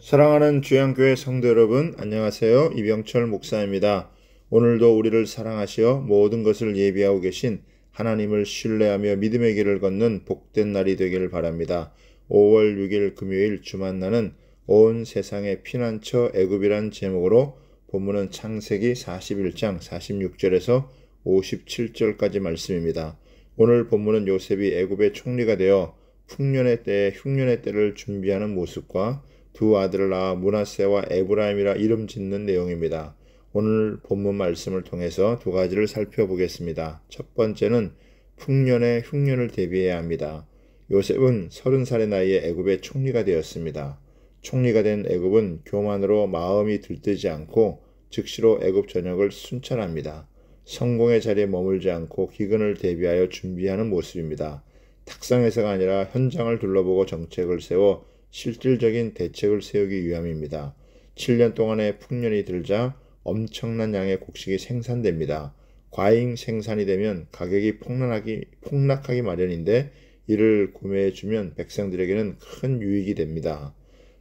사랑하는 주양교회 성도 여러분, 안녕하세요. 이병철 목사입니다. 오늘도 우리를 사랑하시어 모든 것을 예비하고 계신 하나님을 신뢰하며 믿음의 길을 걷는 복된 날이 되기를 바랍니다. 5월 6일 금요일 주만나는 온 세상의 피난처 애굽이란 제목으로 본문은 창세기 41장 46절에서 57절까지 말씀입니다. 오늘 본문은 요셉이 애굽의 총리가 되어 풍년의 때에 흉년의 때를 준비하는 모습과 두 아들을 낳아 므낫세와 에브라임이라 이름 짓는 내용입니다. 오늘 본문 말씀을 통해서 두 가지를 살펴보겠습니다. 첫 번째는 풍년의 흉년을 대비해야 합니다. 요셉은 30살의 나이에 애굽의 총리가 되었습니다. 총리가 된 애굽은 교만으로 마음이 들뜨지 않고 즉시로 애굽 전역을 순찰합니다. 성공의 자리에 머물지 않고 기근을 대비하여 준비하는 모습입니다. 탁상에서가 아니라 현장을 둘러보고 정책을 세워 실질적인 대책을 세우기 위함입니다. 7년 동안의 풍년이 들자 엄청난 양의 곡식이 생산됩니다. 과잉 생산이 되면 가격이 폭락하기 마련인데 이를 구매해주면 백성들에게는 큰 유익이 됩니다.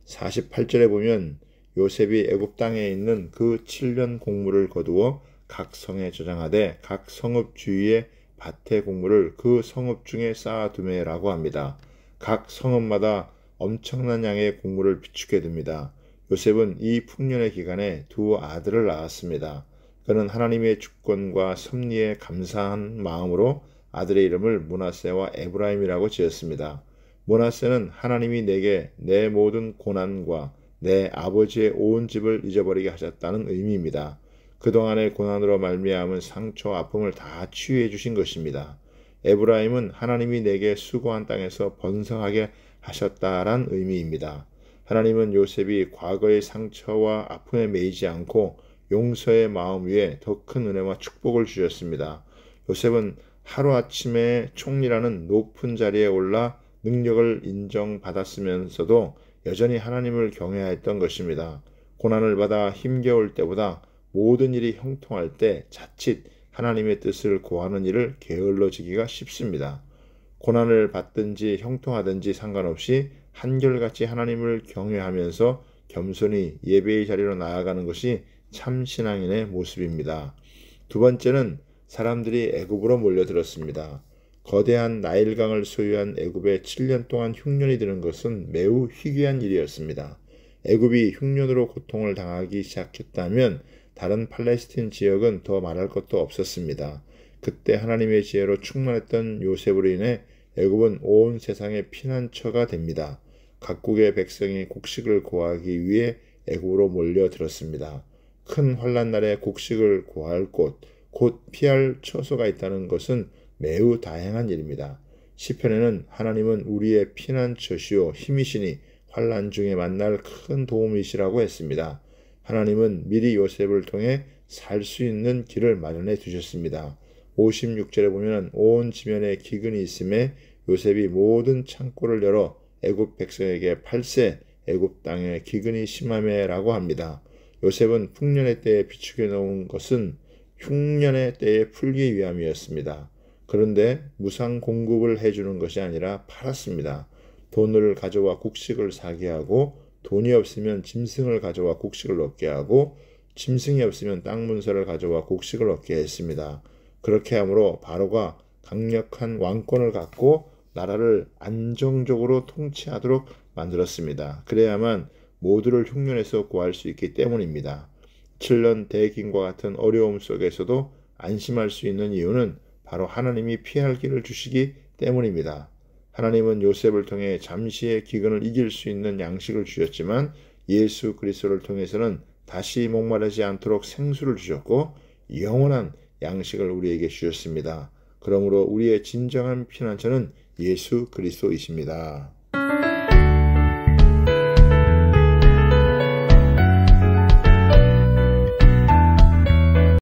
48절에 보면 요셉이 애굽 땅에 있는 그 7년 곡물을 거두어 각 성에 저장하되 각 성읍 주위에 밭의 곡물을 그 성읍 중에 쌓아두매라고 합니다. 각 성읍마다 엄청난 양의 곡물을 비축해 둡니다. 요셉은 이 풍년의 기간에 두 아들을 낳았습니다. 그는 하나님의 주권과 섭리에 감사한 마음으로 아들의 이름을 므낫세와 에브라임이라고 지었습니다. 므낫세는 하나님이 내게 내 모든 고난과 내 아버지의 온 집을 잊어버리게 하셨다는 의미입니다. 그동안의 고난으로 말미암은 상처와 아픔을 다 치유해 주신 것입니다. 에브라임은 하나님이 내게 수고한 땅에서 번성하게 하셨다란 의미입니다. 하나님은 요셉이 과거의 상처와 아픔에 매이지 않고 용서의 마음 위에 더 큰 은혜와 축복을 주셨습니다. 요셉은 하루아침에 총리라는 높은 자리에 올라 능력을 인정받았으면서도 여전히 하나님을 경외하였던 것입니다. 고난을 받아 힘겨울 때보다 모든 일이 형통할 때 자칫 하나님의 뜻을 구하는 일을 게을러지기가 쉽습니다. 고난을 받든지 형통하든지 상관없이 한결같이 하나님을 경외하면서 겸손히 예배의 자리로 나아가는 것이 참 신앙인의 모습입니다. 두 번째는 사람들이 애굽으로 몰려들었습니다. 거대한 나일강을 소유한 애굽에 7년 동안 흉년이 드는 것은 매우 희귀한 일이었습니다. 애굽이 흉년으로 고통을 당하기 시작했다면 다른 팔레스틴 지역은 더 말할 것도 없었습니다. 그때 하나님의 지혜로 충만했던 요셉으로 인해 애굽은 온 세상의 피난처가 됩니다. 각국의 백성이 곡식을 구하기 위해 애굽으로 몰려들었습니다. 큰 환난 날에 곡식을 구할 곳, 곧 피할 처소가 있다는 것은 매우 다행한 일입니다. 시편에는 하나님은 우리의 피난처시오 힘이시니 환난 중에 만날 큰 도움이시라고 했습니다. 하나님은 미리 요셉을 통해 살 수 있는 길을 마련해 두셨습니다. 56절에 보면 온 지면에 기근이 있음에 요셉이 모든 창고를 열어 애굽 백성에게 팔세 애굽 땅에 기근이 심하매라고 합니다. 요셉은 풍년의 때에 비축해 놓은 것은 흉년의 때에 풀기 위함이었습니다. 그런데 무상 공급을 해주는 것이 아니라 팔았습니다. 돈을 가져와 곡식을 사게 하고 돈이 없으면 짐승을 가져와 곡식을 얻게 하고 짐승이 없으면 땅 문서를 가져와 곡식을 얻게 했습니다. 그렇게 함으로 바로가 강력한 왕권을 갖고 나라를 안정적으로 통치하도록 만들었습니다. 그래야만 모두를 흉년에서 구할 수 있기 때문입니다. 7년 대기근과 같은 어려움 속에서도 안심할 수 있는 이유는 바로 하나님이 피할 길을 주시기 때문입니다. 하나님은 요셉을 통해 잠시의 기근을 이길 수 있는 양식을 주셨지만 예수 그리스도를 통해서는 다시 목마르지 않도록 생수를 주셨고 영원한 양식을 우리에게 주셨습니다. 그러므로 우리의 진정한 피난처는 예수 그리스도이십니다.